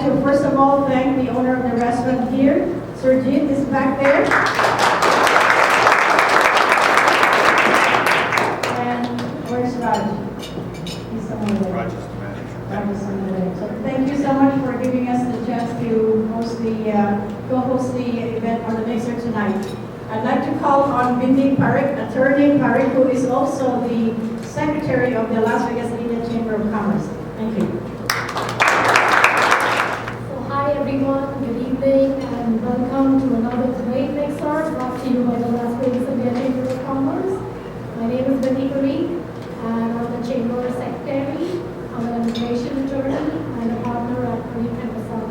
to first of all thank the owner of the restaurant here. Sir Jit is back there. And where's Raj? He's somewhere there. Raj is the manager. Raj is somewhere there. So thank you so much for giving us the chance to host co-host the event on the mixer tonight. I'd like to call on Bindi Parikh, attorney Parikh, who is also the secretary of the Las Vegas India Chamber of Commerce. Thank you. So hi everyone, good evening and welcome to another great mixer brought to you by the Las Vegas India Chamber of Commerce. My name is Bindi Parikh and I'm the Chamber Secretary. I'm an immigration attorney and a partner at Venkatesan.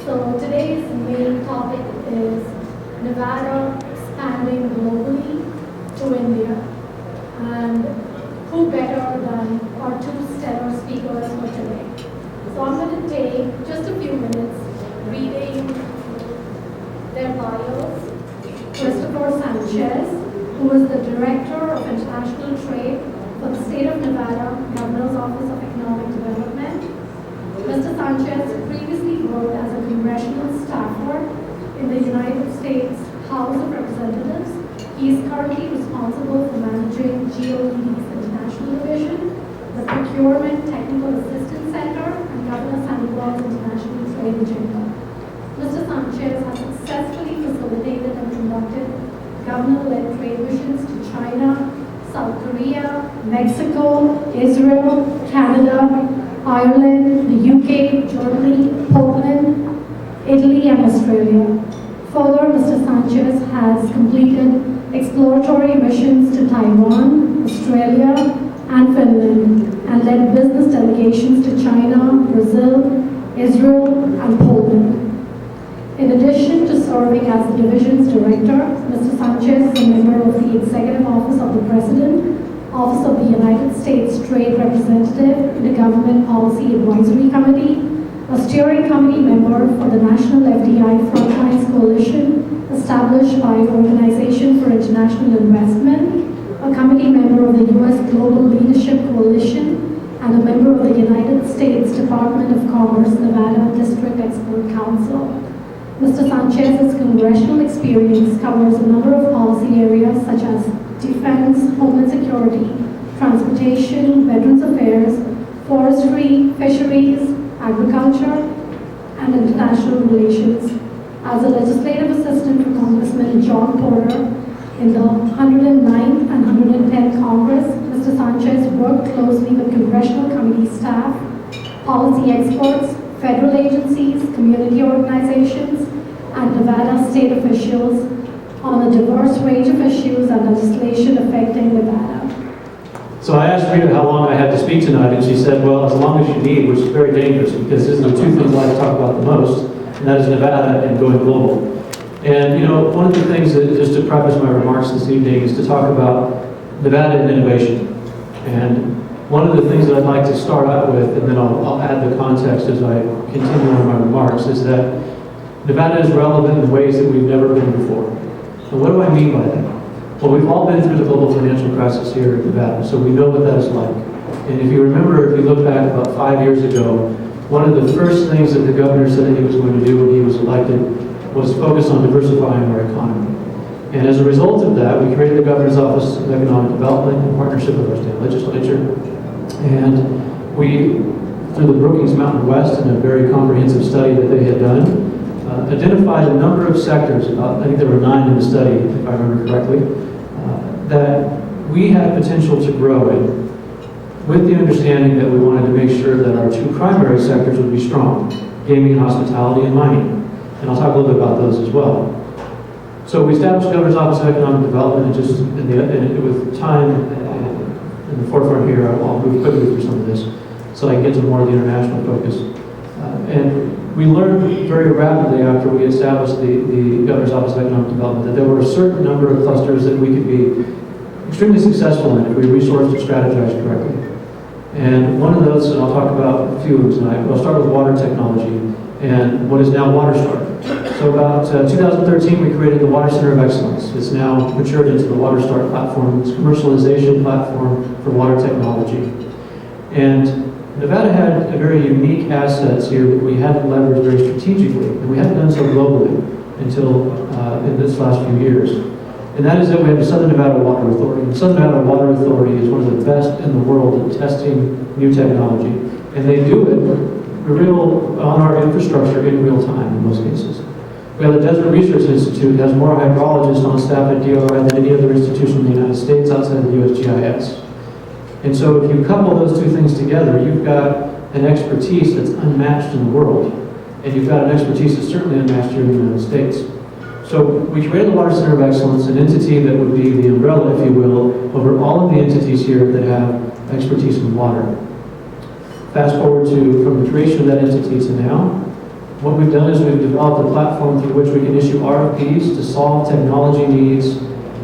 So today's main topic is Nevada expanding globally to India, and who better than our two stellar speakers for today. So I'm going to take just a few minutes reading their bios. Kristopher Sanchez, who is the Director of International Trade for the State of Nevada, Governor's Office of Economic Development. Mr. Sanchez previously worked as a congressional staffer in the United States House of Representatives. He is currently responsible for managing GOED's International Division, the Procurement Technical Assistance Center, and Governor Sandoval's International Trade Chamber. Mr. Sanchez has successfully facilitated and conducted governor-led trade missions to China, South Korea, Mexico, Israel, Canada, Ireland, the UK, Germany, Poland, Italy, and Australia. Further, Mr. Sanchez has completed exploratory missions to Taiwan, Australia, and Finland, and led business delegations to China, Brazil, Israel, and Poland. In addition to serving as the division's director, Mr. Sanchez is a member of the Executive Office of the President, Office of the United States Trade Representative in the Government Policy Advisory Committee, a steering committee member for the National FDI Frontlines Coalition, established by Organization for International Investment, a committee member of the U.S. Global Leadership Coalition, and a member of the United States Department of Commerce Nevada District Export Council. Mr. Sanchez's congressional experience covers a number of policy areas such as defense, homeland security, transportation, veterans affairs, forestry, fisheries, agriculture, and international relations. As a legislative assistant for Congressman John Porter in the 109th and 110th Congress, Mr. Sanchez worked closely with congressional committee staff, policy experts, federal agencies, community organizations, and Nevada state officials on a diverse range of issues and legislation affecting Nevada. So I asked Rita how long I had to speak tonight, and she said, well, as long as you need, which is very dangerous, because this is the two things I like to talk about the most, and that is Nevada and going global. And, you know, one of the things that, just to preface my remarks this evening, is to talk about Nevada and innovation. And one of the things that I'd like to start out with, and then I'll add the context as I continue on my remarks, is that Nevada is relevant in ways that we've never been before. And what do I mean by that? Well, we've all been through the global financial crisis here in Nevada, so we know what that is like. And if you remember, if you look back about 5 years ago, one of the first things that the governor said that he was going to do when he was elected was focus on diversifying our economy. And as a result of that, we created the Governor's Office of Economic Development in partnership with our state legislature. And we, through the Brookings Mountain West, in a very comprehensive study that they had done, identified a number of sectors, I think there were 9 in the study, if I remember correctly, that we had potential to grow in, with the understanding that we wanted to make sure that our 2 primary sectors would be strong, gaming and hospitality and mining. And I'll talk a little bit about those as well. So we established the Governor's Office of Economic Development, and just with time in the forefront here, I'll move quickly through some of this so I can get to more of the international focus. And we learned very rapidly after we established the Governor's Office of Economic Development that there were a certain number of clusters that we could be extremely successful in if we resourced and strategized correctly. And one of those, and I'll talk about a few of them tonight, but I'll start with water technology and what is now WaterStar. So about 2013, we created the Water Center of Excellence. It's now matured into the WaterStar platform. It's a commercialization platform for water technology. And Nevada had a very unique assets here that we had to leverage very strategically, and we hadn't done so globally until in this last few years. And that is that we have the Southern Nevada Water Authority. The Southern Nevada Water Authority is one of the best in the world at testing new technology, and they do it on our infrastructure in real time in most cases. We have the Desert Research Institute that has more hydrologists on staff at DRI than any other institution in the United States outside of the USGIS. And so if you couple those two things together, you've got an expertise that's unmatched in the world, and you've got an expertise that's certainly unmatched here in the United States. So we created the Water Center of Excellence, an entity that would be the umbrella, if you will, over all of the entities here that have expertise in water. Fast forward to from the creation of that entity to now, what we've done is we've developed a platform through which we can issue RFPs to solve technology needs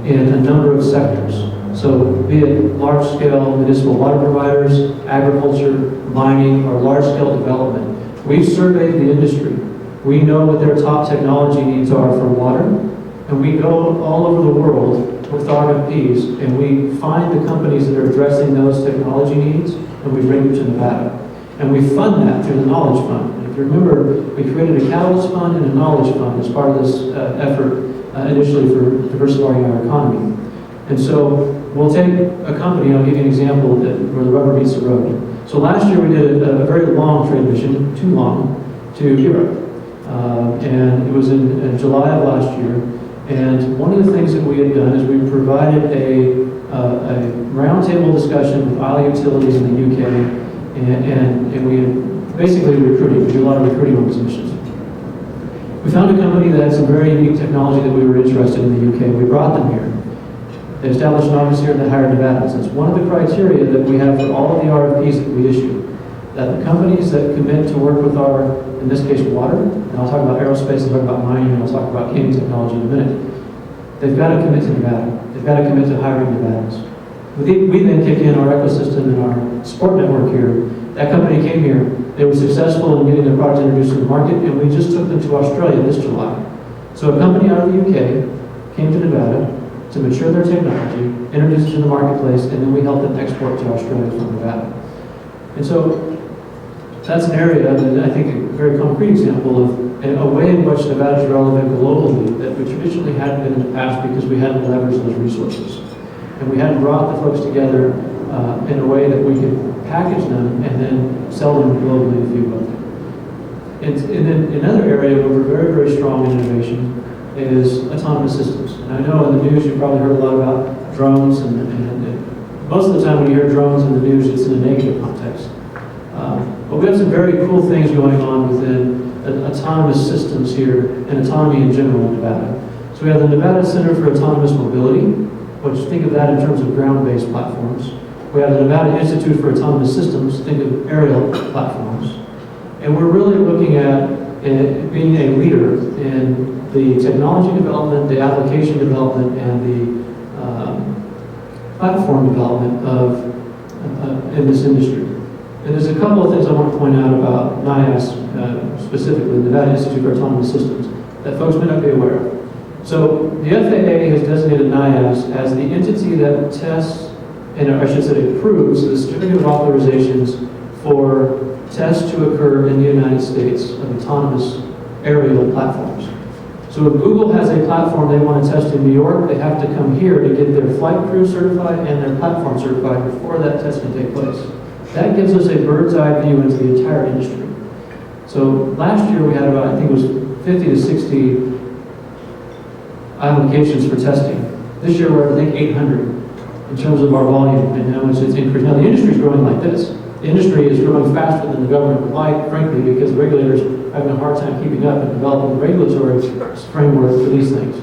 in a number of sectors. So be it large-scale municipal water providers, agriculture, mining, or large-scale development. We've surveyed the industry. We know what their top technology needs are for water, and we go all over the world with RFPs, and we find the companies that are addressing those technology needs, and we bring them to Nevada. And we fund that through the Knowledge Fund. And if you remember, we created a Catalyst Fund and a Knowledge Fund as part of this effort initially for diversifying our economy. And so we'll take a company, I'll give you an example where the rubber meets the road. So last year we did a very long trade mission, too long, to Europe. And it was in July of last year. And one of the things that we had done is we provided a roundtable discussion with oil utilities in the UK, and we had basically recruiting. We do a lot of recruiting on these missions. We found a company that had some very unique technology that we were interested in the UK. We brought them here. They established an office here that hired Nevadans. That's one of the criteria that we have for all of the RFPs that we issue. That the companies that commit to work with our, in this case, water, and I'll talk about aerospace, I'll talk about mining, and I'll talk about gaming technology in a minute. They've got to commit to Nevada. They've got to commit to hiring Nevadans. We then kick in our ecosystem and our support network here. That company came here. They were successful in getting their products introduced to the market, and we just took them to Australia this July. So a company out of the UK came to Nevada to mature their technology, introduce it to the marketplace, and then we helped them export to Australia from Nevada. And so that's an area that I think a very concrete example of a way in which Nevada is relevant globally that we traditionally hadn't been in the past because we hadn't leveraged those resources. And we hadn't brought the folks together in a way that we could package them and then sell them globally, if you will. And then another area where we're very, very strong in innovation is autonomous systems. And I know in the news you've probably heard a lot about drones, and most of the time when you hear drones in the news, it's in a negative context. But we have some very cool things going on within autonomous systems here and autonomy in general in Nevada. So we have the Nevada Center for Autonomous Mobility, which think of that in terms of ground-based platforms. We have the Nevada Institute for Autonomous Systems, think of aerial platforms. And we're really looking at being a leader in the technology development, the application development, and the platform development in this industry. And there's a couple of things I want to point out about NIAS, specifically, the Nevada Institute for Autonomous Systems, that folks may not be aware of. So the FAA has designated NIAS as the entity that tests, and I should say approves, the certificate of authorizations for tests to occur in the United States of autonomous aerial platforms. So if Google has a platform they want to test in New York, they have to come here to get their flight crew certified and their platform certified before that test can take place. That gives us a bird's eye view into the entire industry. So last year we had about, I think it was 50 to 60 applications for testing. This year we're at, I think, 800 in terms of our volume and how much it's increased. Now the industry is growing like this. The industry is growing faster than the government would like, frankly, because the regulators are having a hard time keeping up and developing the regulatory framework for these things.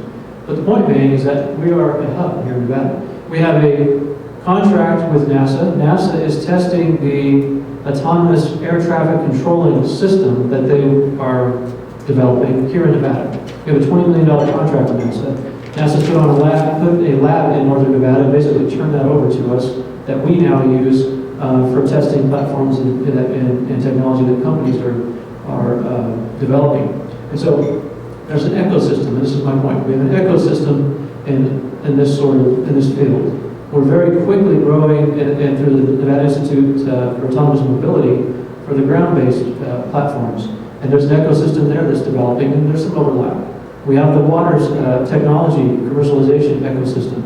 But the point being is that we are a hub here in Nevada. We have a contract with NASA. NASA is testing the autonomous air traffic controlling system that they are developing here in Nevada. We have a $20 million contract with NASA. NASA's put a lab in northern Nevada, and basically turned that over to us that we now use for testing platforms and technology that companies are developing. And so there's an ecosystem, and this is my point. We have an ecosystem in this field. We're very quickly growing, and through the Nevada Institute for Autonomous Mobility, for the ground-based platforms. And there's an ecosystem there that's developing, and there's some overlap. We have the water's technology commercialization ecosystem.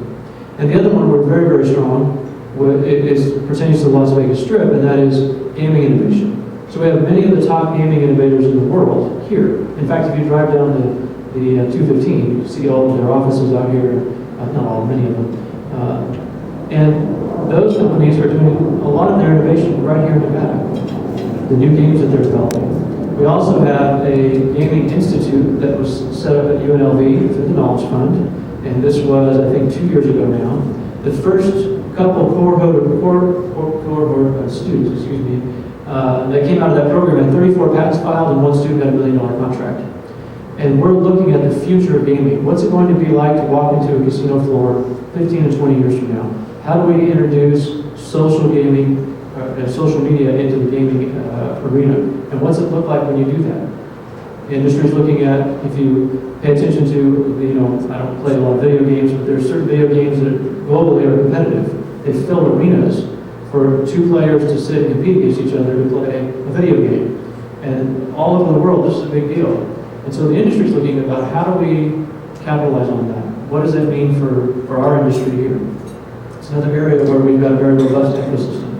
And the other one we're very, very strong pertains to the Las Vegas Strip, and that is gaming innovation. So we have many of the top gaming innovators in the world here. In fact, if you drive down the 215, you see all of their offices out here, not all, many of them. And those companies are doing a lot of their innovation right here in Nevada, the new games that they're developing. We also have a gaming institute that was set up at UNLV through the Knowledge Fund, and this was, I think, 2 years ago now. The first couple cohort students, that came out of that program had 34 patents filed, and one student had $1 million contract. And we're looking at the future of gaming. What's it going to be like to walk into a casino floor 15 to 20 years from now? How do we introduce social gaming, social media into the gaming arena? And what's it look like when you do that? The industry is looking at, if you pay attention to, I don't play a lot of video games, but there are certain video games that globally are competitive. They fill arenas for two players to sit and compete against each other to play a video game. And all over the world, this is a big deal. And so the industry is looking about how do we capitalize on that? What does that mean for our industry here? It's another area where we've got a very robust ecosystem.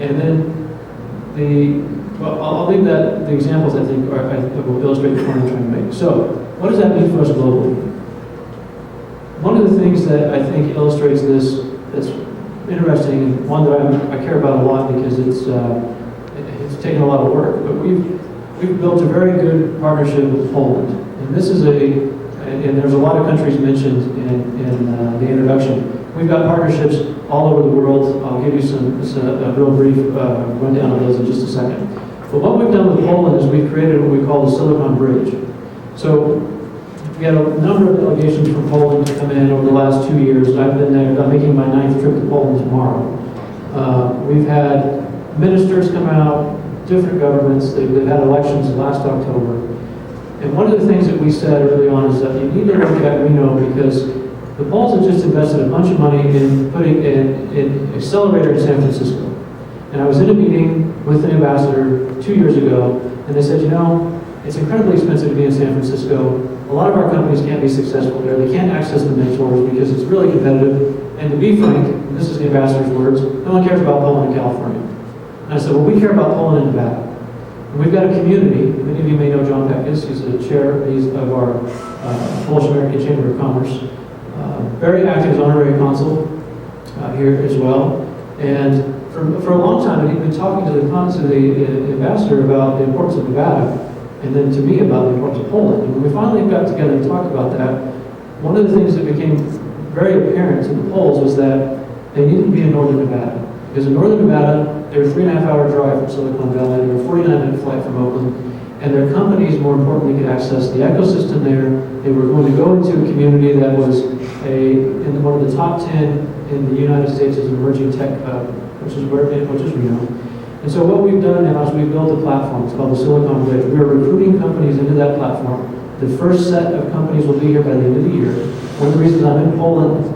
And then I'll leave the examples I think will illustrate the point I'm trying to make. So, what does that mean for us globally? One of the things that I think illustrates this that's interesting, and one that I care about a lot because it's taken a lot of work, but we've built a very good partnership with Poland. And this is and there's a lot of countries mentioned in the introduction. We've got partnerships all over the world. I'll give you a real brief rundown of those in just a second. But what we've done with Poland is we've created what we call the Silicon Bridge. So we had a number of delegations from Poland to come in over the last 2 years. I've been there. I'm making my 9th trip to Poland tomorrow. We've had ministers come out, different governments. They've had elections last October. And one of the things that we said early on is that you need to look at Reno because the Poles have just invested a bunch of money in putting an accelerator in San Francisco. And I was in a meeting with the ambassador 2 years ago, and they said, it's incredibly expensive to be in San Francisco. A lot of our companies can't be successful there. They can't access the mentors because it's really competitive. And to be frank, and this is the ambassador's words, no one cares about Poland and California. And I said, well, we care about Poland and Nevada. And we've got a community. Many of you may know John Pekis. He's of our Polish American Chamber of Commerce. Very active as honorary consul here as well. And for a long time, he'd been talking to the ambassador about the importance of Nevada, and then to me about the importance of Poland. And when we finally got together and talked about that, one of the things that became very apparent to the Poles was that they needed to be in northern Nevada. Because in northern Nevada, they're a 3.5-hour drive from Silicon Valley, they're a 49-minute flight from Oakland, and their companies, more importantly, could access the ecosystem there. They were going to go into a community that was in one of the top 10 in the United States as an emerging tech hub, which is Reno. And so what we've done now is we've built a platform. It's called the Silicon Bridge. We are recruiting companies into that platform. The first set of companies will be here by the end of the year. One of the reasons I'm in Poland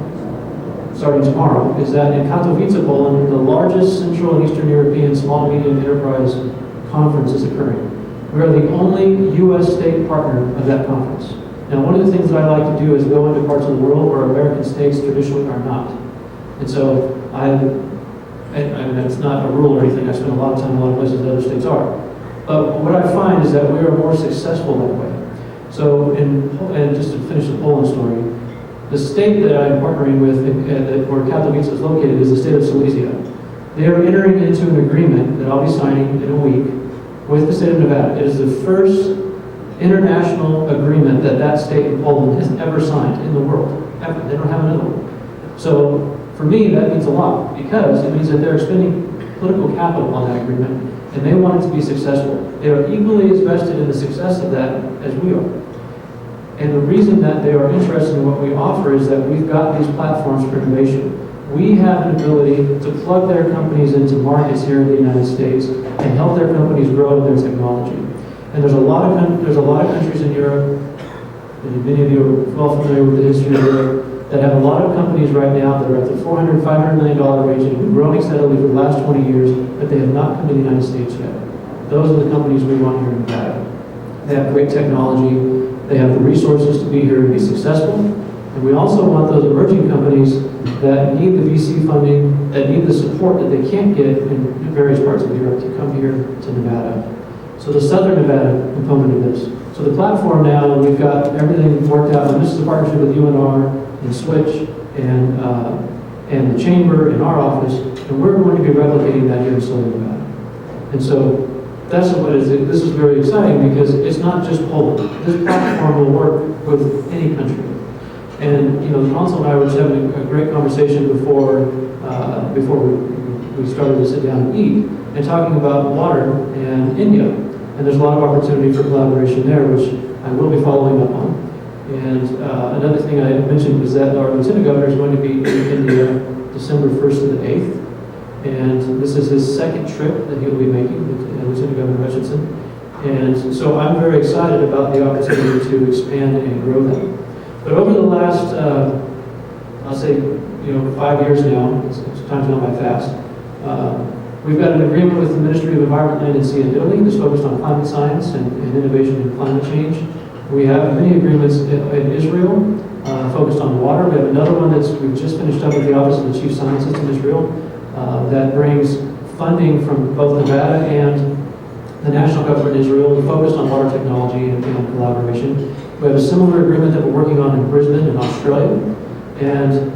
starting tomorrow is that in Katowice, Poland, the largest Central and Eastern European small and medium enterprise conference is occurring. We are the only U.S. state partner of that conference. Now, one of the things that I like to do is go into parts of the world where American states traditionally are not. And so I mean, that's not a rule or anything. I spend a lot of time in a lot of places that other states are. But what I find is that we are more successful that way. So, and just to finish the Poland story, the state that I'm partnering with, where Katowice is located, is the state of Silesia. They are entering into an agreement that I'll be signing in a week with the state of Nevada. It is the first international agreement that state in Poland has ever signed in the world. Ever. They don't have another one. So for me, that means a lot because it means that they're expending political capital on that agreement and they want it to be successful. They are equally as vested in the success of that as we are. And the reason that they are interested in what we offer is that we've got these platforms for innovation. We have an ability to plug their companies into markets here in the United States and help their companies grow their technology. And there's a lot of countries in Europe, and many of you are well familiar with the history of Europe, that have a lot of companies right now that are at the $400, $500 million range and have been growing steadily for the last 20 years, but they have not come to the United States yet. Those are the companies we want here in Nevada. They have great technology, they have the resources to be here and be successful, and we also want those emerging companies that need the VC funding, that need the support that they can't get in various parts of Europe to come here to Nevada. So the Southern Nevada component of this. So the platform now, we've got everything worked out, and this is a partnership with UNR and Switch and the Chamber and our office, and we're going to be replicating that here in Southern Nevada. And so that's what it is. This is very exciting because it's not just Poland. This platform will work with any country. And the consul and I were just having a great conversation before we started to sit down and eat, and talking about water and India. And there's a lot of opportunity for collaboration there, which I will be following up on. And another thing I mentioned was that our Lieutenant Governor is going to be in India December 1st to the 8th. And this is his second trip that he'll be making, Lieutenant Governor Hutchinson. And so I'm very excited about the opportunity to expand and grow that. But over the last, I'll say, 5 years now, time's gone by fast, we've got an agreement with the Ministry of Environment, Land and Sea in Italy that's focused on climate science and innovation in climate change. We have many agreements in Israel focused on water. We have another one we've just finished up with the Office of the Chief Scientist in Israel that brings funding from both Nevada and the national government in Israel focused on water technology and collaboration. We have a similar agreement that we're working on in Brisbane in Australia. And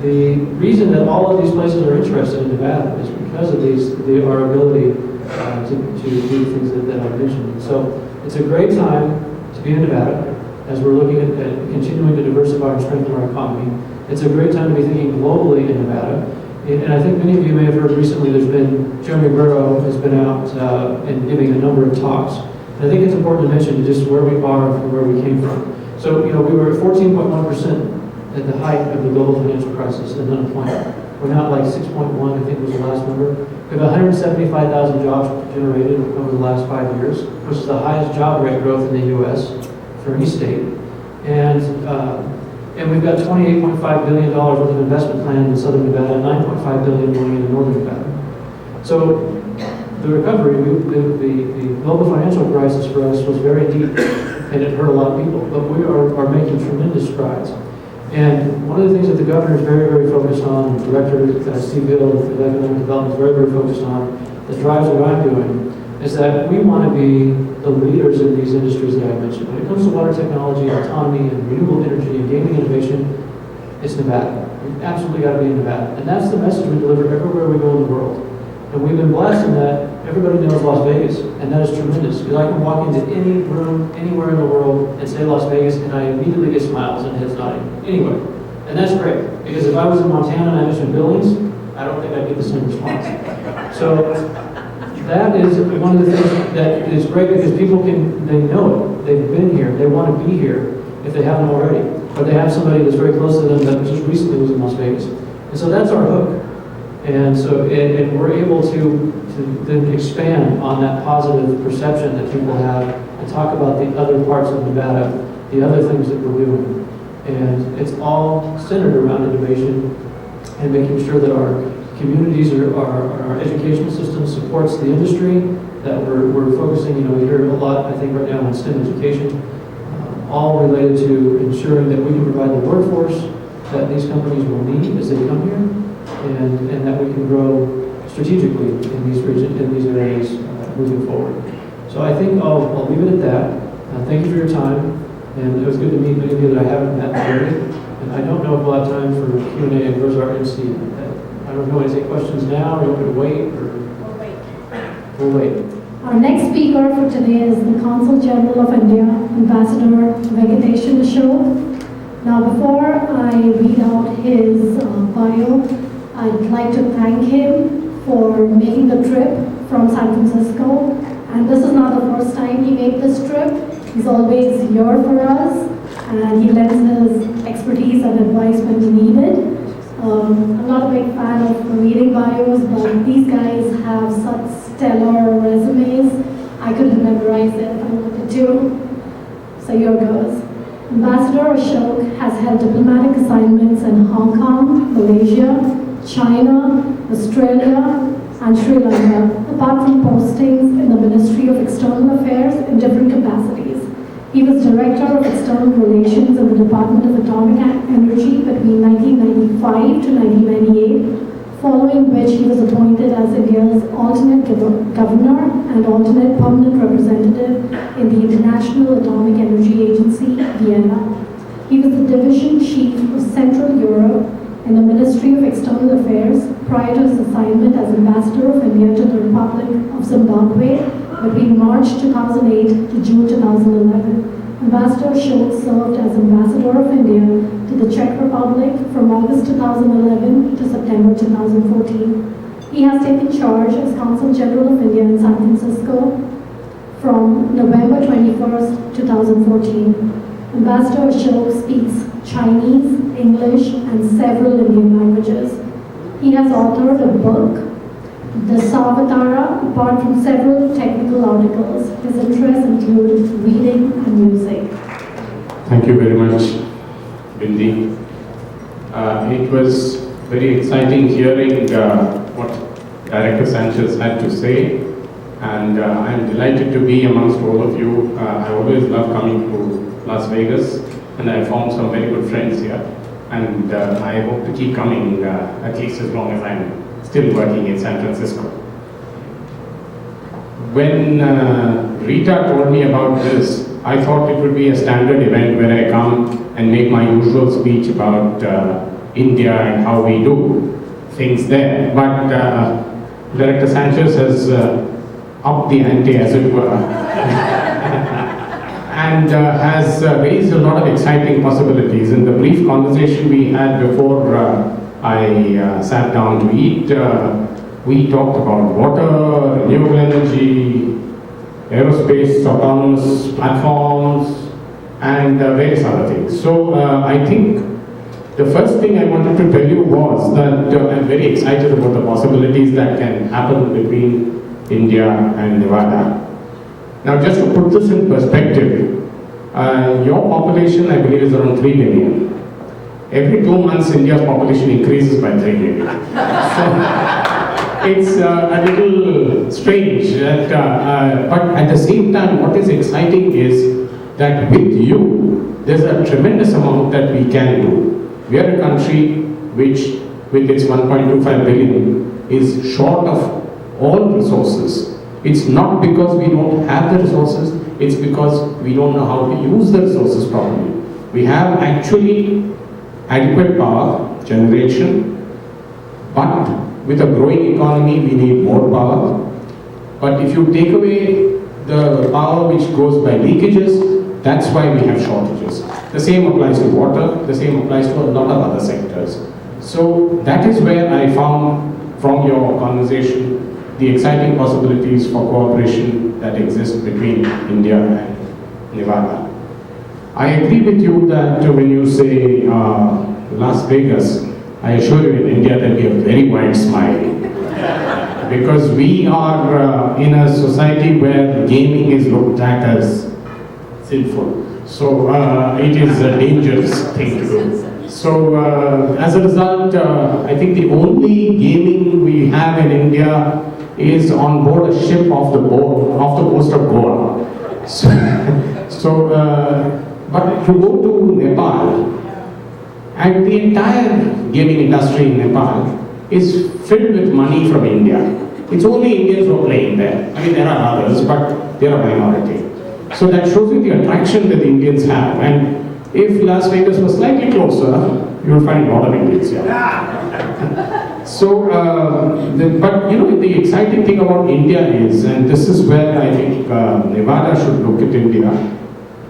the reason that all of these places are interested in Nevada is because of our ability to do things that I mentioned. So it's a great time to be in Nevada as we're looking at continuing to diversify and strengthen our economy. It's a great time to be thinking globally in Nevada. And I think many of you may have heard recently Jeremy Burrow has been out and giving a number of talks. And I think it's important to mention just where we are and where we came from. So, we were at 14.1% at the height of the global financial crisis in unemployment. We're now at like 6.1, I think was the last number. We have 175,000 jobs generated over the last 5 years, which is the highest job rate growth in the U.S. for any state. And we've got $28.5 billion worth of investment planned in Southern Nevada, $9.5 billion going into Northern Nevada. So the recovery, the global financial crisis for us was very deep, and it hurt a lot of people. But we are making tremendous strides. And one of the things that the governor is very, very focused on, the director, Steve Hill of Economic Development is very, very focused on, that drives what I'm doing, is that we want to be the leaders in these industries that I mentioned. When it comes to water technology, autonomy, and renewable energy, and gaming innovation, it's Nevada. We've absolutely got to be in Nevada. And that's the message we deliver everywhere we go in the world. And we've been blessed in that everybody knows Las Vegas, and that is tremendous. Because I can walk into any room, anywhere in the world, and say Las Vegas, and I immediately get smiles and heads nodding. Anywhere. And that's great. Because if I was in Montana and I mentioned Billings, I don't think I'd get the same response. So that is one of the things that is great because people they know it. They've been here. They want to be here if they haven't already. Or they have somebody that's very close to them that just recently was in Las Vegas. And so that's our hook. And so and we're able to then expand on that positive perception that people have and talk about the other parts of Nevada, the other things that we're doing. And it's all centered around innovation and making sure that our communities our educational system supports the industry, that we're focusing, you hear a lot, I think, right now on STEM education, all related to ensuring that we can provide the workforce that these companies will need as they come here, and that we can grow strategically in these regions, in these areas moving forward. So I think I'll leave it at that. Thank you for your time, and it was good to meet many of you that I haven't met already. And I don't know if we'll have time for Q&A, and where's our MC? I don't know, is there questions now, or you want me to wait, or? We'll wait. Our next speaker for today is the Consul General of India, Ambassador Venkatesan Ashok. Now, before I read out his bio, I'd like to thank him for making the trip from San Francisco. And this is not the first time he made this trip. He's always here for us, and he lends his expertise and advice when needed. I'm not a big fan of reading bios, but these guys have such stellar resumes. I couldn't memorize it if I wanted to. So here goes. Ambassador Ashok has held diplomatic assignments in Hong Kong, Malaysia, China, Australia, and Sri Lanka, apart from postings in the Ministry of External Affairs in different capacities. He was Director of External Relations in the Department of Atomic Energy between 1995 to 1998, following which he was appointed as India's alternate governor and alternate permanent representative in the International Atomic Energy Agency, Vienna. He was the Division Chief of Central Europe in the Ministry of External Affairs prior to his assignment as Ambassador of India to the Republic of Zimbabwe between March 2008 to June 2011. Ambassador Ashok served as Ambassador of India to the Czech Republic from August 2011 to September 2014. He has taken charge as Consul General of India in San Francisco from November 21st, 2014. Ambassador Ashok speaks Chinese, English, and several Indian languages. He has authored a book, The Savatara, apart from several technical articles. His interests include reading and music. Thank you very much, Bindi. It was very exciting hearing what Director Sanchez had to say, and I'm delighted to be amongst all of you. I always love coming to Las Vegas, and I found some very good friends here, and I hope to keep coming at least as long as I'm still working in San Francisco. When Rita told me about this, I thought it would be a standard event where I come and make my usual speech about India and how we do things there. But Director Sanchez has upped the ante, as it were, and has raised a lot of exciting possibilities. In the brief conversation we had before I sat down to eat, we talked about water, renewable energy, aerospace, autonomous platforms, and various other things. So I think the first thing I wanted to tell you was that I'm very excited about the possibilities that can happen between India and Nevada. Now, just to put this in perspective, your population, I believe, is around 3 million. Every 2 months, India's population increases by 3 million. So it's a little strange, but at the same time, what is exciting is that with you, there's a tremendous amount that we can do. We are a country which, with its 1.25 billion, is short of all resources. It's not because we don't have the resources, it's because we don't know how to use the resources properly. We have actually adequate power generation, but with a growing economy, we need more power. But if you take away the power which goes by leakages, that's why we have shortages. The same applies to water, the same applies to a lot of other sectors. So that is where I found from your conversation the exciting possibilities for cooperation that exist between India and Nevada. I agree with you that when you say Las Vegas, I assure you in India there'll be a very wide smile. Because we are in a society where gaming is looked at as sinful. So it is a dangerous thing to do. So as a result, I think the only gaming we have in India is on board a ship off the coast of Goa. But to go to Nepal, and the entire gaming industry in Nepal is filled with money from India. It's only Indians who are playing there. I mean, there are others, but they are a minority. So that shows you the attraction that the Indians have. And if Las Vegas was slightly closer, you will find a lot of Indians here. So, but you know, the exciting thing about India is, and this is where I think Nevada should look at India,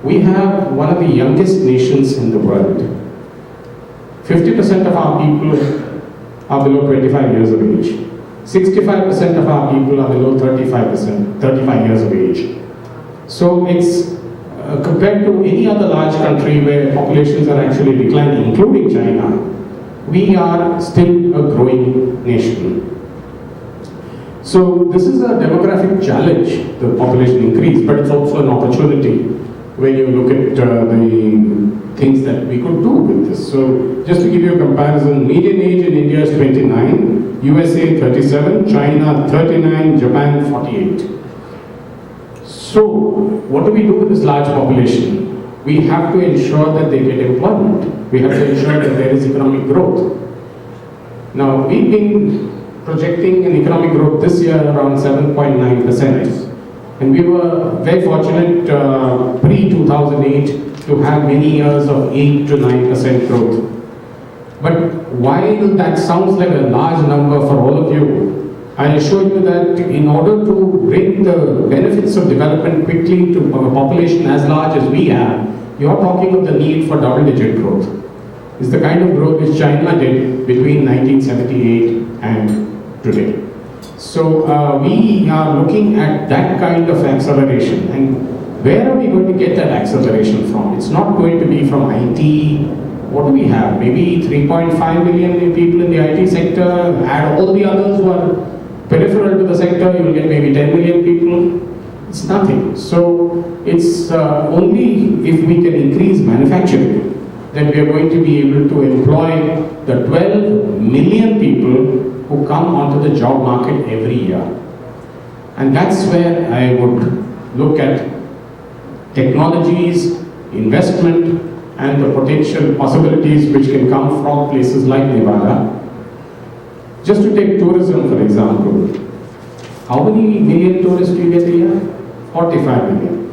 we have one of the youngest nations in the world. 50% of our people are below 25 years of age. 65% of our people are below 35 years of age. So it's compared to any other large country where populations are actually declining, including China, we are still a growing nation. So this is a demographic challenge, the population increase, but it's also an opportunity when you look at the things that we could do with this. So just to give you a comparison, median age in India is 29, USA 37, China 39, Japan 48. So what do we do with this large population? We have to ensure that they get employment. We have to ensure that there is economic growth. Now, we've been projecting an economic growth this year around 7.9%. And we were very fortunate pre-2008 to have many years of 8 to 9% growth. But while that sounds like a large number for all of you, I assure you that in order to bring the benefits of development quickly to a population as large as we have, you're talking of the need for double-digit growth. It's the kind of growth which China did between 1978 and today. So we are looking at that kind of acceleration. And where are we going to get that acceleration from? It's not going to be from IT. What do we have? Maybe 3.5 million people in the IT sector. Add all the others who are peripheral to the sector, you will get maybe 10 million people. It's nothing. So it's only if we can increase manufacturing that we are going to be able to employ the 12 million people who come onto the job market every year. And that's where I would look at technologies, investment, and the potential possibilities which can come from places like Nevada. Just to take tourism, for example, how many million tourists do you get a year? 45 million.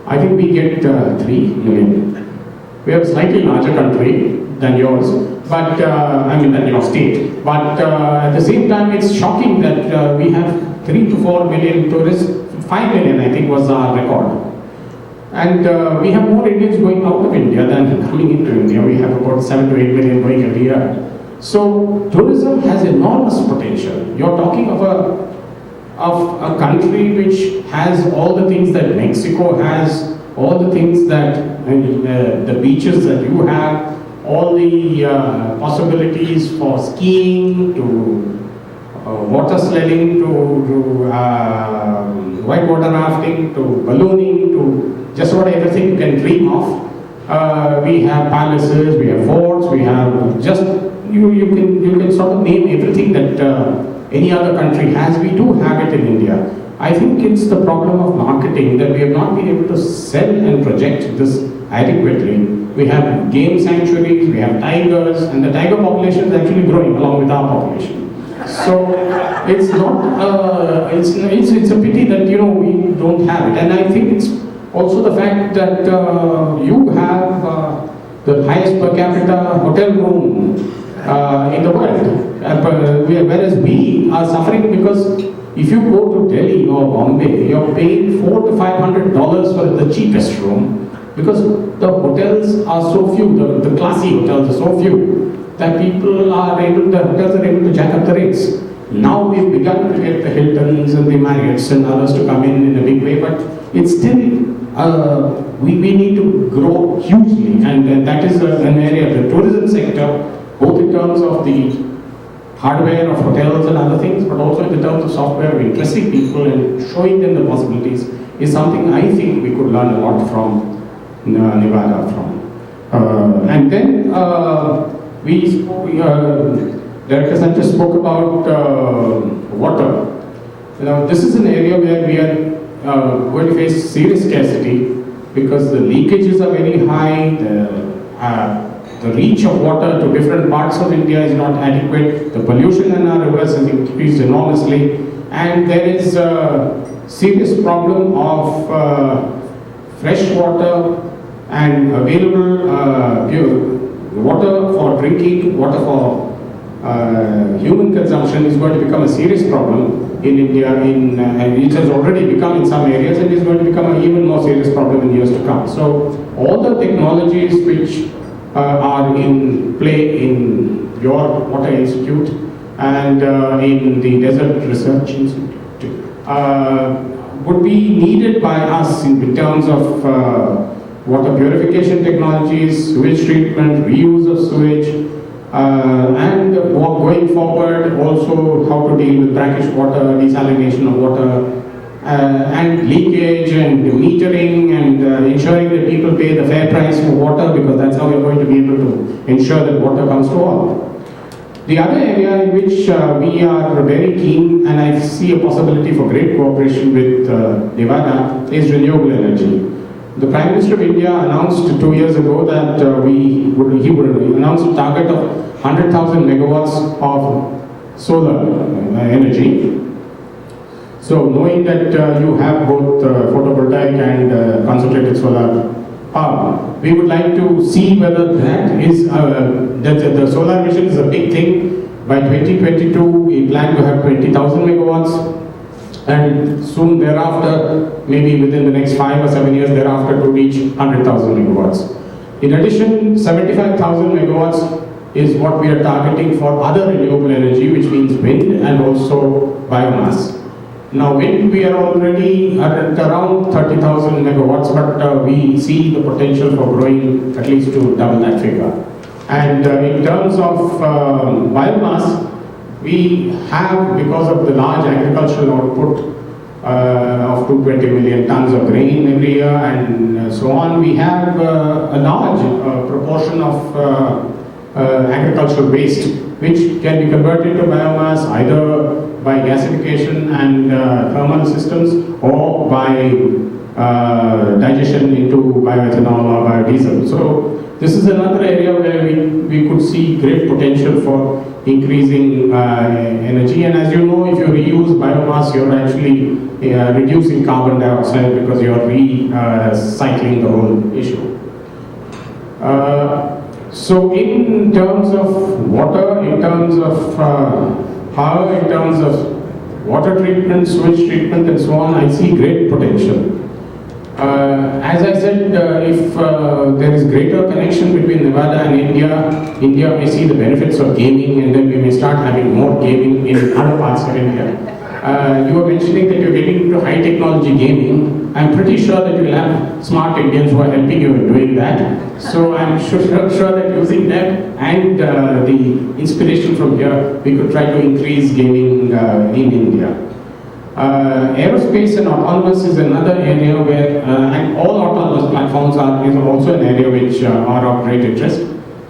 I think we get 3 million. We have a slightly larger country than yours, but than your state. But at the same time, it's shocking that we have 3 to 4 million tourists. 5 million, I think, was our record. And we have more Indians going out of India than coming into India. We have about 7 to 8 million going every year. So tourism has enormous potential. You're talking of a country which has all the things that Mexico has, all the things that the beaches that you have, all the possibilities for skiing, to water sledding, to whitewater rafting, to ballooning, to just about everything you can dream of. We have palaces, we have forts, we have just you can sort of name everything that any other country has. We do have it in India. I think it's the problem of marketing that we have not been able to sell and project this adequately. We have game sanctuaries, we have tigers, and the tiger population is actually growing along with our population. So it's not it's a pity that we don't have it. And I think it's also the fact that you have the highest per capita hotel room in the world, whereas we are suffering because if you go to Delhi or Bombay, you're paying $400 to $500 for the cheapest room because the hotels are so few, the classy hotels are so few that the hotels are able to jack up the rates. Now we've begun to get the Hiltons and the Marriotts and others to come in a big way, but it's still we need to grow hugely, and that is an area of the tourism sector, both in terms of the hardware of hotels and other things, but also in terms of software of interesting people and showing them the possibilities, is something I think we could learn a lot from Nevada from. And then Director Sanchez spoke about water. This is an area where we are going to face serious scarcity because the leakages are very high, the reach of water to different parts of India is not adequate, the pollution in our rivers has increased enormously, and there is a serious problem of fresh water and available pure water for drinking, water for human consumption is going to become a serious problem in India, and it has already become in some areas, and is going to become an even more serious problem in years to come. So all the technologies which are in play in your water institute and in the Desert Research Institute would be needed by us in terms of water purification technologies, sewage treatment, reuse of sewage, and going forward also how to deal with brackish water, desalination of water, and leakage and metering and ensuring that people pay the fair price for water, because that's how we're going to be able to ensure that water comes to all. The other area in which we are very keen, and I see a possibility for great cooperation with Nevada, is renewable energy. The Prime Minister of India announced 2 years ago that he would announce a target of 100,000 megawatts of solar energy. So knowing that you have both photovoltaic and concentrated solar power, we would like to see whether that is, that the solar mission is a big thing. By 2022, we plan to have 20,000 megawatts. And soon thereafter, maybe within the next 5 or 7 years thereafter, to reach 100,000 megawatts. In addition, 75,000 megawatts is what we are targeting for other renewable energy, which means wind and also biomass. Now, wind, we are already at around 30,000 megawatts, but we see the potential for growing at least to double that figure. And in terms of biomass, we have, because of the large agricultural output of 220 million tons of grain every year and so on, we have a large proportion of agricultural waste, which can be converted to biomass either by gasification and thermal systems, or by digestion into bioethanol or biodiesel. So this is another area where we could see great potential for increasing energy. And as you know, if you reuse biomass, you're actually reducing carbon dioxide, because you're recycling the whole issue. So in terms of water, in terms of power, in terms of water treatment, sewage treatment and so on, I see great potential. As I said, if there is greater connection between Nevada and India may see the benefits of gaming, and then we may start having more gaming in other parts of India. You were mentioning that you're getting into high technology gaming. I'm pretty sure that you will have smart Indians who are helping you in doing that. So I'm sure that using that and the inspiration from here, we could try to increase gaming in India. Aerospace and autonomous is another area where, and all autonomous platforms is also an area which are of great interest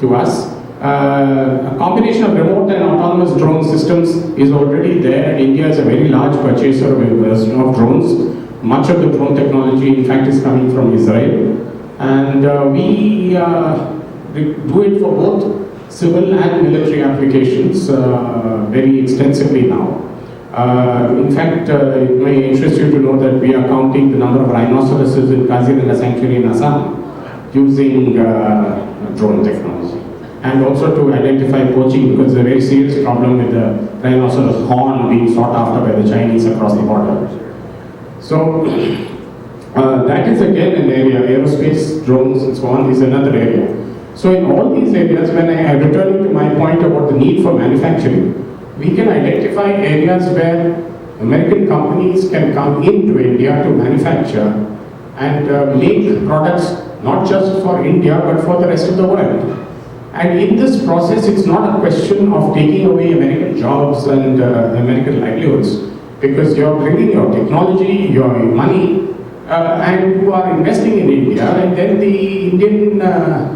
to us. A combination of remote and autonomous drone systems is already there, and India is a very large purchaser of drones. Much of the drone technology, in fact, is coming from Israel. And we do it for both civil and military applications very extensively now. In fact, it may interest you to know that we are counting the number of rhinoceroses in Kaziranga Sanctuary in Assam using drone technology. And also to identify poaching, because there's a very serious problem with the rhinoceros horn being sought after by the Chinese across the border. So that is again an area. Aerospace, drones and so on is another area. So in all these areas, when I am returning to my point about the need for manufacturing, we can identify areas where American companies can come into India to manufacture and make products not just for India but for the rest of the world. And in this process, it's not a question of taking away American jobs and American livelihoods, because you're bringing your technology, your money, and you are investing in India, and then the Indian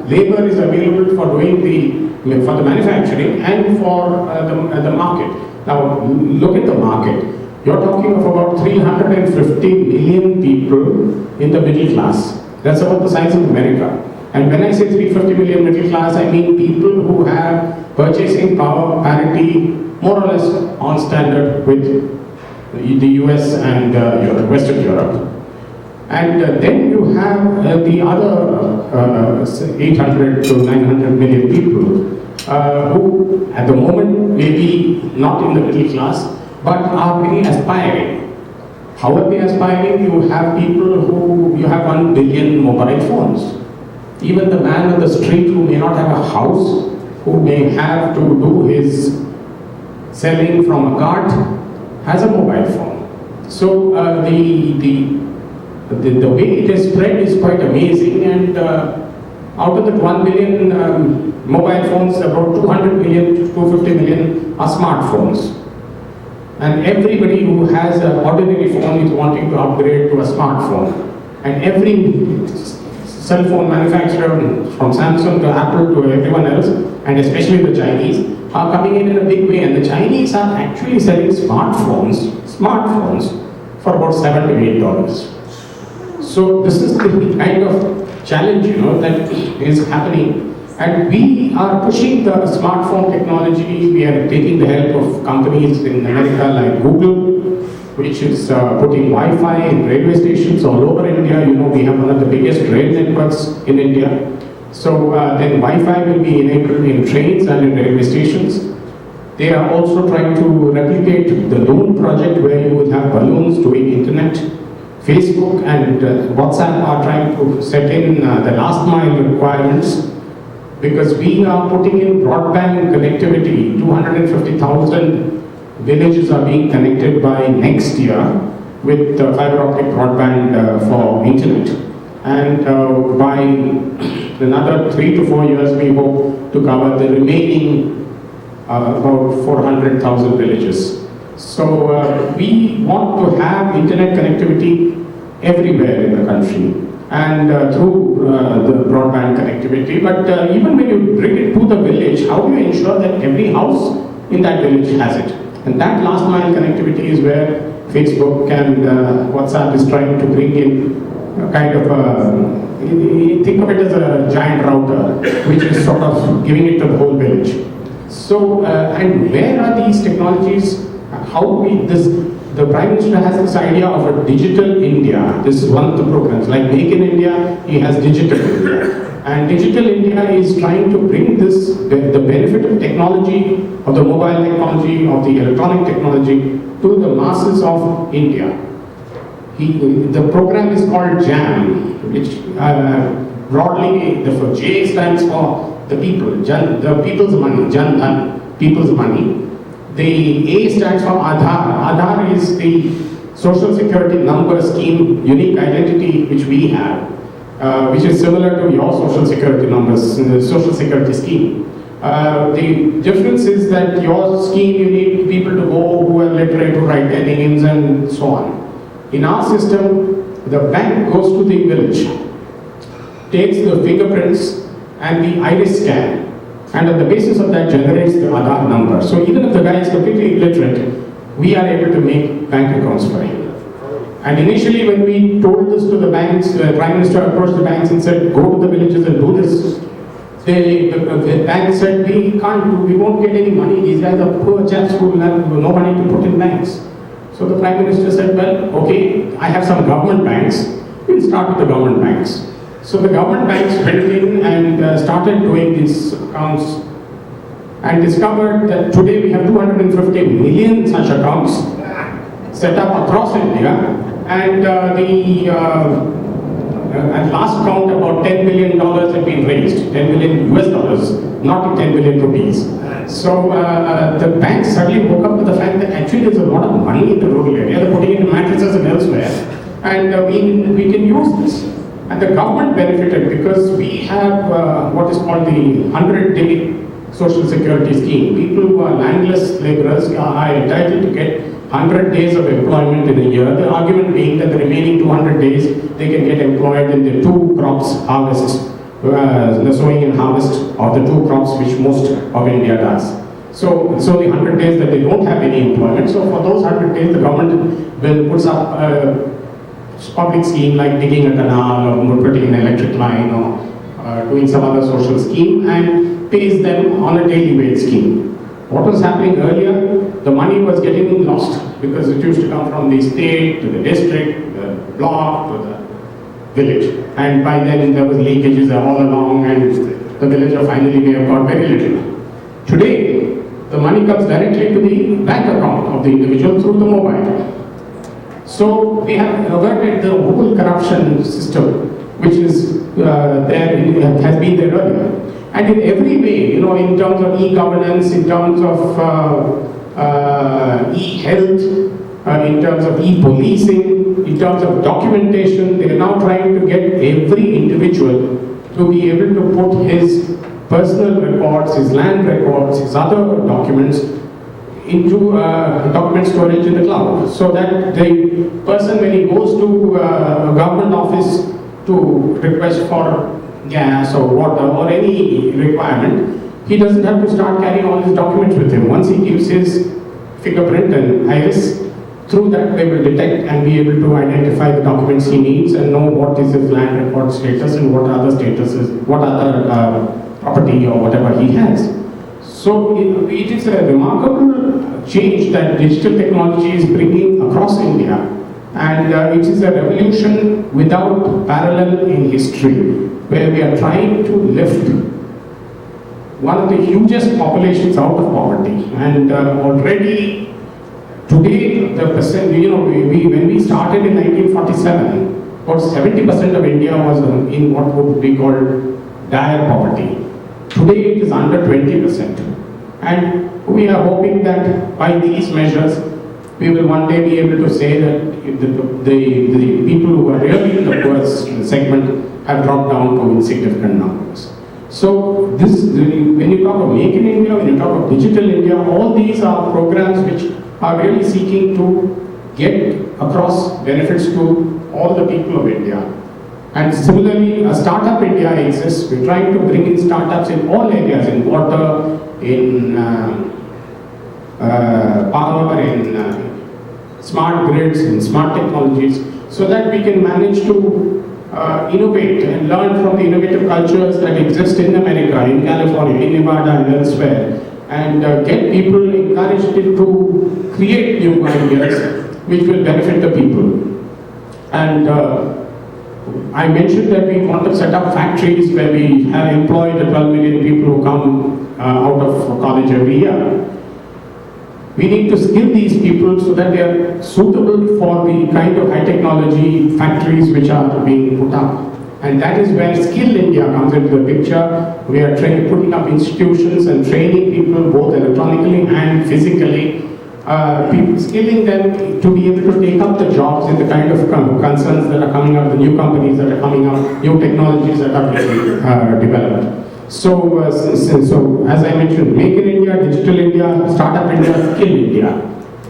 labor is available for doing for the manufacturing and for the market. Now, look at the market. You're talking of about 350 million people in the middle class. That's about the size of America. And when I say 350 million middle class, I mean people who have purchasing power parity more or less on standard with the US and Western Europe. And then you have the other 800 to 900 million people who at the moment may be not in the middle class but are very aspiring. How are they aspiring? You have people who, you have 1 billion mobile phones. Even the man on the street who may not have a house, who may have to do his selling from a cart, has a mobile phone. So the way it is spread is quite amazing, and out of the 1 billion mobile phones, about 200 million to 250 million are smartphones. And everybody who has an ordinary phone is wanting to upgrade to a smartphone. And every cell phone manufacturer, from Samsung to Apple to everyone else, and especially the Chinese, are coming in a big way. And the Chinese are actually selling smartphones for about $7 to $8. So this is the kind of challenge, that is happening. And we are pushing the smartphone technology. We are taking the help of companies in America like Google, which is putting Wi-Fi in railway stations all over India. We have one of the biggest rail networks in India. So then Wi-Fi will be enabled in trains and in railway stations. They are also trying to replicate the Loon project, where you will have balloons doing internet. Facebook and WhatsApp are trying to set in the last mile requirements, because we are putting in broadband connectivity. 250,000 villages are being connected by next year with fiber optic broadband for internet. And by another 3 to 4 years, we hope to cover the remaining about 400,000 villages. So we want to have internet connectivity everywhere in the country, and through the broadband connectivity. But even when you bring it to the village, how do you ensure that every house in that village has it? And that last mile connectivity is where Facebook and WhatsApp is trying to bring in kind of think of it as a giant router, which is sort of giving it to the whole village. So, and where are these technologies? The Prime Minister has this idea of a digital India. This is one of the programs, like Make in India, he has Digital India. And Digital India is trying to bring this, the benefit of technology, of the mobile technology, of the electronic technology, to the masses of India. The program is called JAM, which broadly, the J stands for the people, the people's money, Jan Dhan, people's money. The A stands for Aadhaar. Aadhaar is the social security number scheme, unique identity which we have, which is similar to your social security numbers, social security scheme. The difference is that your scheme, you need people to go who are literate, who write their names and so on. In our system, the bank goes to the village, takes the fingerprints and the iris scan, and on the basis of that generates the Aadhaar number. So even if the guy is completely illiterate, we are able to make bank accounts for him. And initially when we told this to the banks, the Prime Minister approached the banks and said, go to the villages and do this. The bank said, we can't do, we won't get any money. These guys are poor chaps who have no money to put in banks. So the Prime Minister said, well, okay, I have some government banks. We'll start with the government banks. So the government banks went in and started doing these accounts, and discovered that today we have 250 million such accounts set up across India, and at last count about $10 billion have been raised, $10 billion US dollars, not 10 billion rupees. So the banks suddenly woke up with the fact that actually there's a lot of money in the rural area, they're putting it in mattresses and elsewhere, and we can use this. And the government benefited because we have what is called the 100-day social security scheme. People who are landless laborers are entitled to get 100 days of employment in a year. The argument being that the remaining 200 days they can get employed in the two crops harvest, the sowing and harvest of the two crops which most of India does. So it's only 100 days that they don't have any employment. So for those 100 days, the government will put up a public scheme like digging a canal or putting an electric line or doing some other social scheme, and pays them on a daily wage scheme. What was happening earlier? The money was getting lost because it used to come from the state to the district, the block to the village, and by then there was leakages all along, and the villager finally may have got very little. Today, the money comes directly to the bank account of the individual through the mobile. So we have averted the whole corruption system, which is has been there earlier. And in every way, in terms of e-governance, in terms of e-health, in terms of e-policing, in terms of documentation, they are now trying to get every individual to be able to put his personal records, his land records, his other documents into document storage in the cloud, so that the person, when he goes to a government office to request for gas or water or any requirement, he doesn't have to start carrying all his documents with him. Once he gives his fingerprint and iris, through that they will detect and be able to identify the documents he needs and know what is his land record status and what other statuses, what other property or whatever he has. So it is a remarkable change that digital technology is bringing across India, and it is a revolution without parallel in history, where we are trying to lift one of the hugest populations out of poverty. And already today, the percent, when we started in 1947, about 70% of India was in what would be called dire poverty. Today it is under 20%. And we are hoping that by these measures, we will one day be able to say that the people who are really in the poorest segment have dropped down to insignificant numbers. So when you talk of Make in India, when you talk of Digital India, all these are programs which are really seeking to get across benefits to all the people of India. And similarly, a Startup India exists. We're trying to bring in startups in all areas, in water, in power, in smart grids, in smart technologies, so that we can manage to innovate and learn from the innovative cultures that exist in America, in California, in Nevada and elsewhere, and get people encouraged to create new ideas which will benefit the people. And I mentioned that we want to set up factories where we have employed the 12 million people who come out of college every year. We need to skill these people so that they are suitable for the kind of high technology factories which are being put up. And that is where Skill India comes into the picture. We are putting up institutions and training people both electronically and physically, skilling them to be able to take up the jobs in the kind of concerns that are coming up, the new companies that are coming up, new technologies that are being developed. So as I mentioned, Make in India, Digital India, Startup India, Skill India.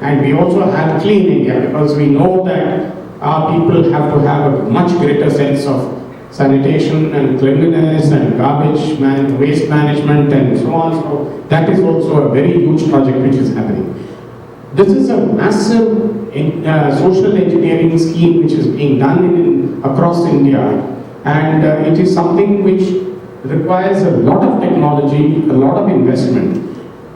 And we also have Clean India, because we know that our people have to have a much greater sense of sanitation and cleanliness and waste management and so on. So that is also a very huge project which is happening. This is a massive social engineering scheme which is being done across India, and it is something which requires a lot of technology, a lot of investment.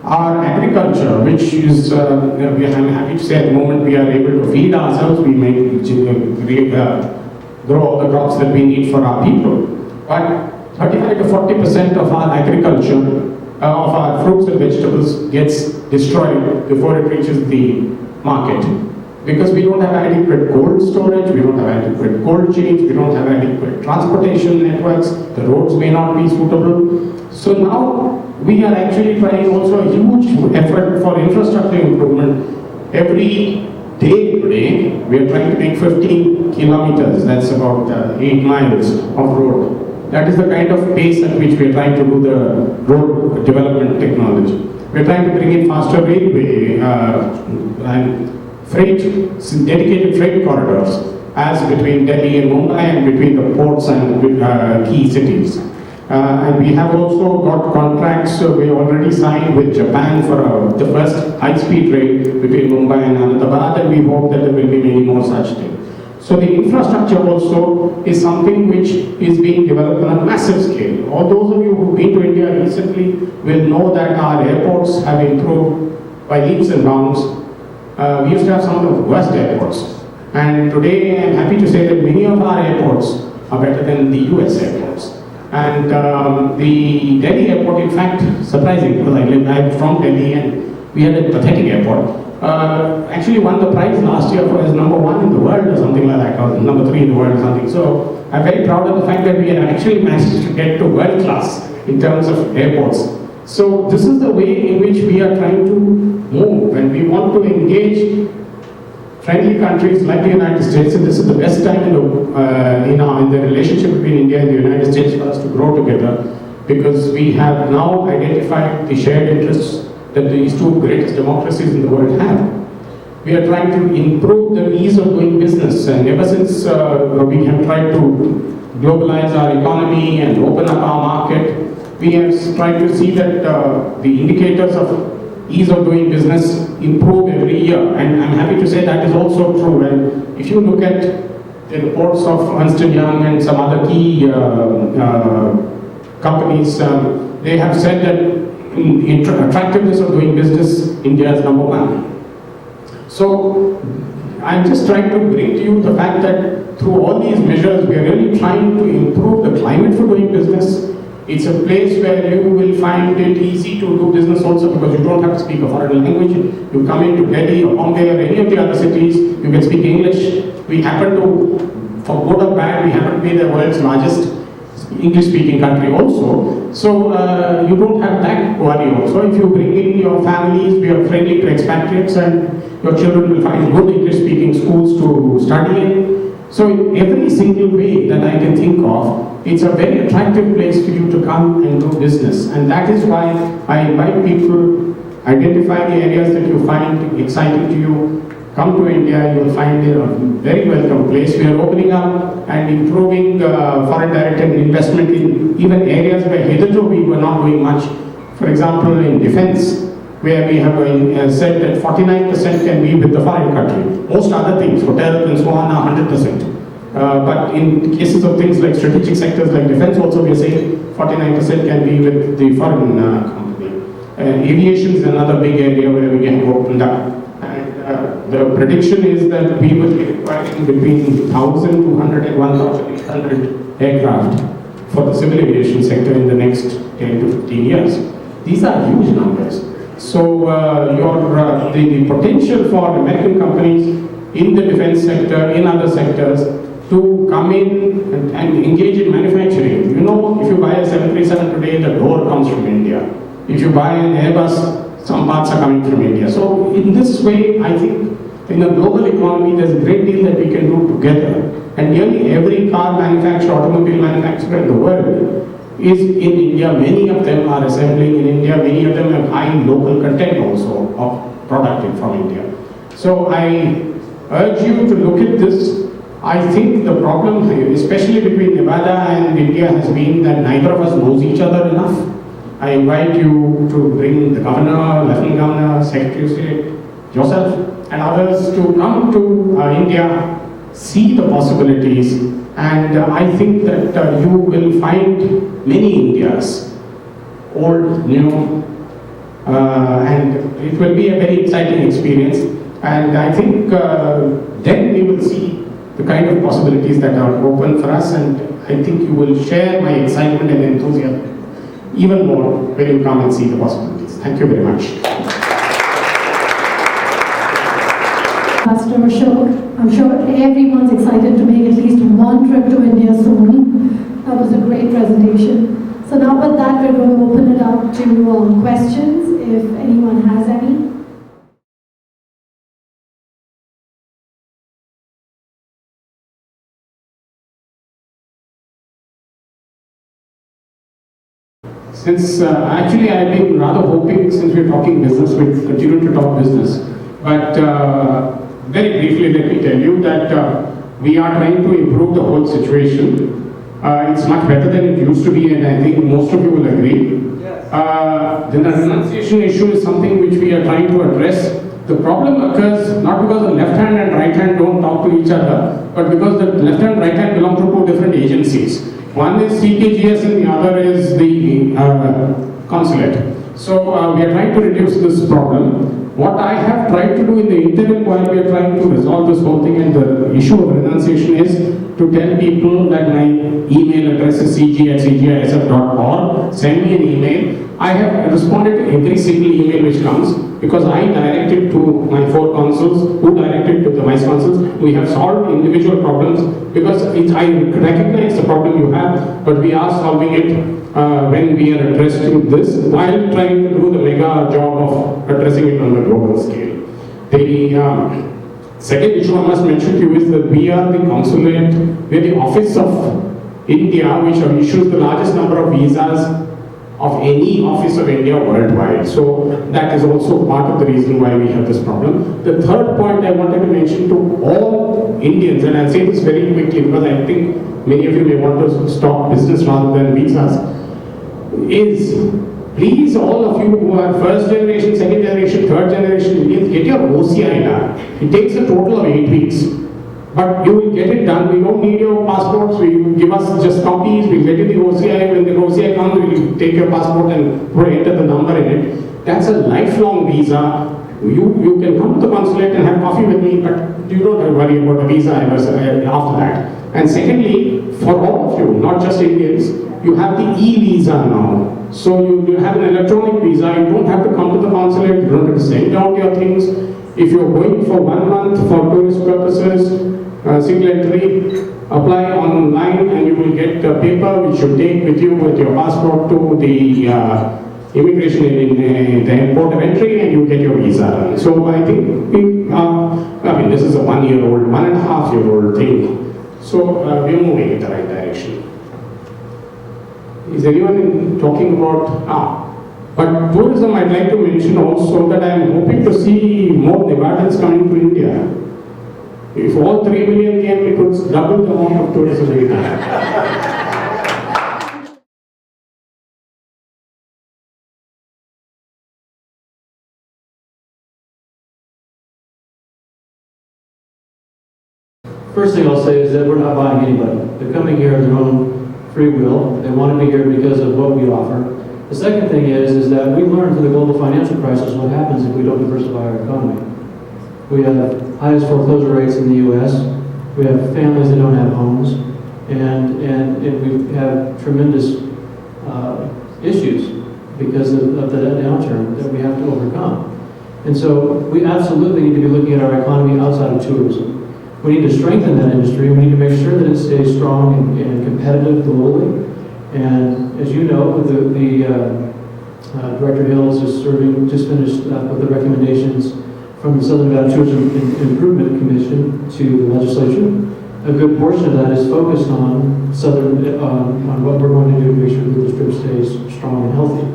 Our agriculture, which is, I'm happy to say at the moment we are able to feed ourselves, we grow all the crops that we need for our people. But 35 to 40% of our agriculture, of our fruits and vegetables gets destroyed before it reaches the market. Because we don't have adequate cold storage, we don't have adequate cold chains, we don't have adequate transportation networks, the roads may not be suitable. So now we are actually trying also a huge effort for infrastructure improvement. Every day today, we are trying to make 15 kilometers, that's about 8 miles of road. That is the kind of pace at which we are trying to do the road development technology. We are trying to bring in faster railway and dedicated freight corridors, as between Delhi and Mumbai and between the ports and key cities. And we have also got contracts, we already signed with Japan for the first high-speed rail between Mumbai and Ahmedabad, and we hope that there will be many more such things. So the infrastructure also is something which is being developed on a massive scale. All those of you who've been to India recently will know that our airports have improved by leaps and bounds. We used to have some of the worst airports. And today I'm happy to say that many of our airports are better than the US airports. And the Delhi airport, in fact, surprising, because I'm from Delhi and we had a pathetic airport. Actually won the prize last year for as #1 in the world or something like that, or #3 in the world or something. So I'm very proud of the fact that we have actually managed to get to world class in terms of airports. So this is the way in which we are trying to move, and we want to engage friendly countries like the United States, and this is the best time in the relationship between India and the United States for us to grow together, because we have now identified the shared interests that these two greatest democracies in the world have. We are trying to improve the ease of doing business, and ever since we have tried to globalize our economy and open up our market, we have tried to see that the indicators of ease of doing business improve every year, and I'm happy to say that is also true. And if you look at the reports of Ernst & Young and some other key companies, they have said that in attractiveness of doing business, India is number one. So I'm just trying to bring to you the fact that through all these measures, we are really trying to improve the climate for doing business. It's a place where you will find it easy to do business also, because you don't have to speak a foreign language. You come into Delhi or Bombay or any of the other cities, you can speak English. We happen to, for good or bad, we happen to be the world's largest English-speaking country also. So you don't have that worry also. If you bring in your families, we are friendly to expatriates, and your children will find good English-speaking schools to study in. So in every single way that I can think of, it's a very attractive place for you to come and do business. And that is why I invite people, identify the areas that you find exciting to you. Come to India, you will find it a very welcome place. We are opening up and improving foreign direct investment in even areas where hitherto we were not doing much. For example, in defense, where we have said that 49% can be with the foreign country. Most other things, hotels and so on, are 100%. But in cases of things like strategic sectors like defense also, we are saying 49% can be with the foreign company. Aviation is another big area where we can open up. And the prediction is that we will be requiring between 1,200 and 1,800 aircraft for the civil aviation sector in the next 10 to 15 years. These are huge numbers. So the potential for American companies in the defense sector, in other sectors, to come in and engage in manufacturing. You know, if you buy a 737 today, the door comes from India. If you buy an Airbus, some parts are coming from India. So in this way, I think in a global economy, there's a great deal that we can do together. And nearly every car manufacturer, automobile manufacturer in the world is in India. Many of them are assembling in India. Many of them have high local content also of product from India. So I urge you to look at this. I think the problem, especially between Nevada and India, has been that neither of us knows each other enough. I invite you to bring the governor, lieutenant governor, secretary of state, yourself, and others to come to India, see the possibilities, and I think that you will find many Indias, old, new, and it will be a very exciting experience. And I think then we will see the kind of possibilities that are open for us, and I think you will share my excitement and enthusiasm even more when you come and see the possibilities. Thank you very much. Pastor Ashok, I'm sure everyone's excited to make at least one trip to India soon. That was a great presentation. So now with that, we're going to open it up to questions, if anyone has any. Since actually I've been rather hoping, since we're talking business, we'll continue to talk business. But very briefly, let me tell you that we are trying to improve the whole situation. It's much better than it used to be, and I think most of you will agree. The renunciation issue is something which we are trying to address. The problem occurs not because the left hand and right hand don't talk to each other, but because the left hand and right hand belong to two different agencies. One is CKGS and the other is the consulate. So we are trying to reduce this problem. What I have tried to do in the interim while we are trying to resolve this whole thing and the issue of renunciation is to tell people that my email address is cg@cgisf.org. Send me an email. I have responded to every single email which comes because I direct it to my 4 consuls, who direct it to the vice consuls. We have solved individual problems because I recognize the problem you have, but we are solving it when we are addressing this while trying to do the mega job of addressing it on the global scale. The second issue I must mention to you is that we are the consulate, we are the office of India which issues the largest number of visas of any office of India worldwide. So that is also part of the reason why we have this problem. The third point I wanted to mention to all Indians, and I'll say this very quickly because I think many of you may want to stop business rather than visas, is please all of you who are first generation, second generation, third generation Indians, get your OCI done. It takes a total of 8 weeks. But you will get it done. We don't need your passports. We give us just copies. We'll get you the OCI. When the OCI comes, we'll take your passport and enter the number in it. That's a lifelong visa. You can come to the consulate and have coffee with me, but you don't have to worry about a visa after that. And secondly, for all of you, not just Indians, you have the e-visa now. So you have an electronic visa. You don't have to come to the consulate. You don't have to send out your things. If you're going for 1 month for tourist purposes, single entry, apply online and you will get a paper which you take with you with your passport to the immigration in the airport of entry and you get your visa done. So I think this is a 1-year-old, 1.5-year-old thing. So we're moving in the right direction. Is anyone talking about, but tourism I'd like to mention also that I'm hoping to see more Nevadans coming to India. If all 3 million came, we could double the amount of tourism we have. First thing I'll say is that we're not buying anybody. They're coming here of their own free will. They want to be here because of what we offer. The second thing is that we learned through the global financial crisis what happens if we don't diversify our economy. We have highest foreclosure rates in the U.S. We have families that don't have homes, and we have tremendous issues because of the downturn that we have to overcome. And so we absolutely need to be looking at our economy outside of tourism. We need to strengthen that industry. We need to make sure that it stays strong and competitive globally. And as you know, Director Hill is just finished with the recommendations from the Southern Nevada Tourism Improvement Commission to the legislature. A good portion of that is focused on on what we're going to do to make sure that the strip stays strong and healthy.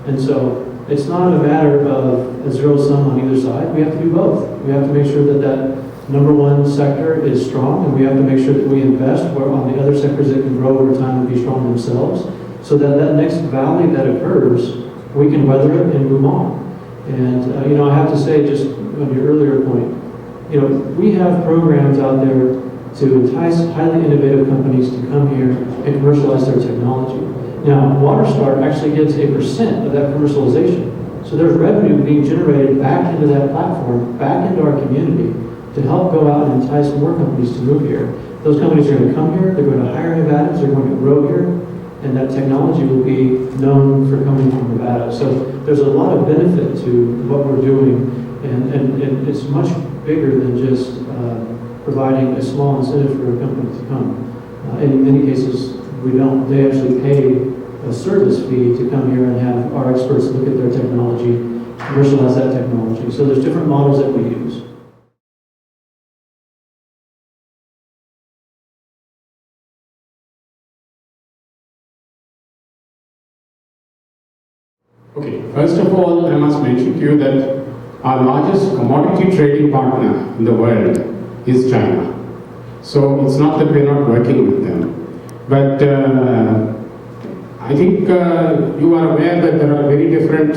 And so it's not a matter of a zero sum on either side. We have to do both. We have to make sure that number one sector is strong, and we have to make sure that we invest where on the other sectors that can grow over time and be strong themselves, so that next valley that occurs, we can weather it and move on. And I have to say, just on your earlier point, we have programs out there to entice highly innovative companies to come here and commercialize their technology. Now, WaterStar actually gets 1% of that commercialization. So there's revenue being generated back into that platform, back into our community, to help go out and entice more companies to move here. Those companies are going to come here, they're going to hire Nevadans, they're going to grow here, and that technology will be known for coming from Nevada. So there's a lot of benefit to what we're doing, and it's much bigger than just providing a small incentive for a company to come. In many cases, we don't. They actually pay a service fee to come here and have our experts look at their technology, commercialize that technology. So there's different models that we use. Okay, first of all, I must mention to you that our largest commodity trading partner in the world is China. So it's not that we're not working with them. But I think you are aware that there are very different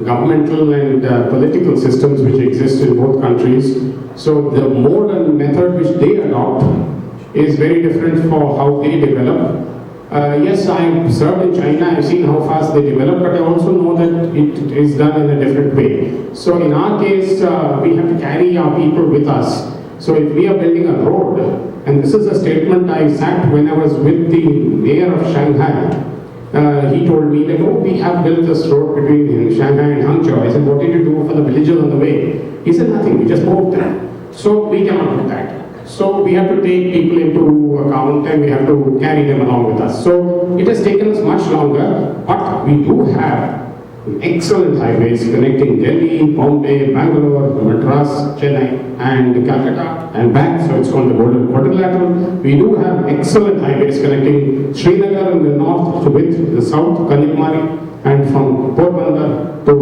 governmental and political systems which exist in both countries. So the mode and method which they adopt is very different for how they develop. Yes, I've served in China, I've seen how fast they develop, but I also know that it is done in a different way. So in our case, we have to carry our people with us. So if we are building a road, and this is a statement I sat when I was with the mayor of Shanghai, he told me that, we have built this road between Shanghai and Hangzhou. I said, what did you do for the villagers on the way? He said, nothing, we just moved them. So we cannot do that. So we have to take people into account and we have to carry them along with us. So it has taken us much longer, but we do have excellent highways connecting Delhi, Bombay, Bangalore, Madras, Chennai, and Calcutta and back, so it's called the Golden Quadrilateral. We do have excellent highways connecting Srinagar in the north to with the south, Kanyakumari, and from Porbandar to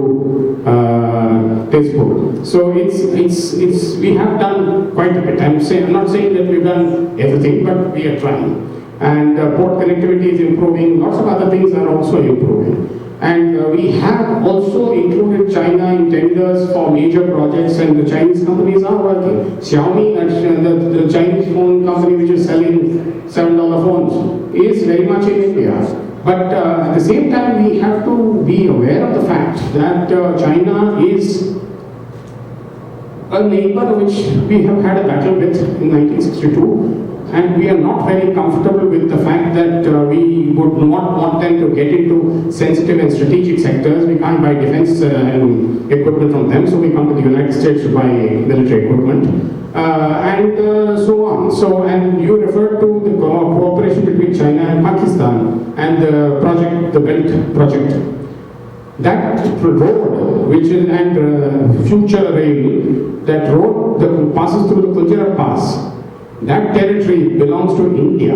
Tezpur. So we have done quite a bit. I'm not saying that we've done everything, but we are trying. And port connectivity is improving. Lots of other things are also improving. And we have also included China in tenders for major projects, and the Chinese companies are working. Xiaomi, the Chinese phone company which is selling $7 phones, is very much in India. But at the same time, we have to be aware of the fact that China is a neighbor which we have had a battle with in 1962. And we are not very comfortable with the fact that we would not want them to get into sensitive and strategic sectors. We can't buy defense and equipment from them, so we come to the United States to buy military equipment, and so on. So, and you referred to the cooperation between China and Pakistan and the project, the Belt Project. That road, which is, and future rail, that road that passes through the Gujarat Pass, that territory belongs to India.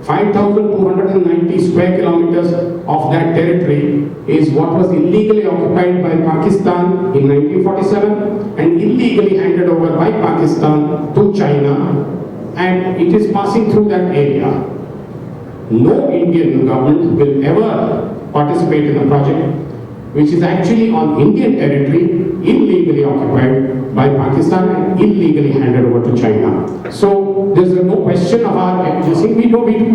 5,290 square kilometers of that territory is what was illegally occupied by Pakistan in 1947 and illegally handed over by Pakistan to China, and it is passing through that area. No Indian government will ever participate in a project which is actually on Indian territory, illegally occupied by Pakistan and illegally handed over to China. So there's no question of our existing. We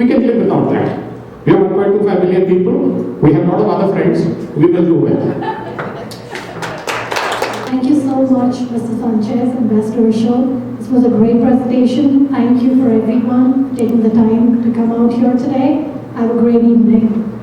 can live without that. We have 1.25 billion people. We have a lot of other friends. We will do well. Thank you so much, Mr. Sanchez, Ambassador Ashok. This was a great presentation. Thank you for everyone for taking the time to come out here today. Have a great evening.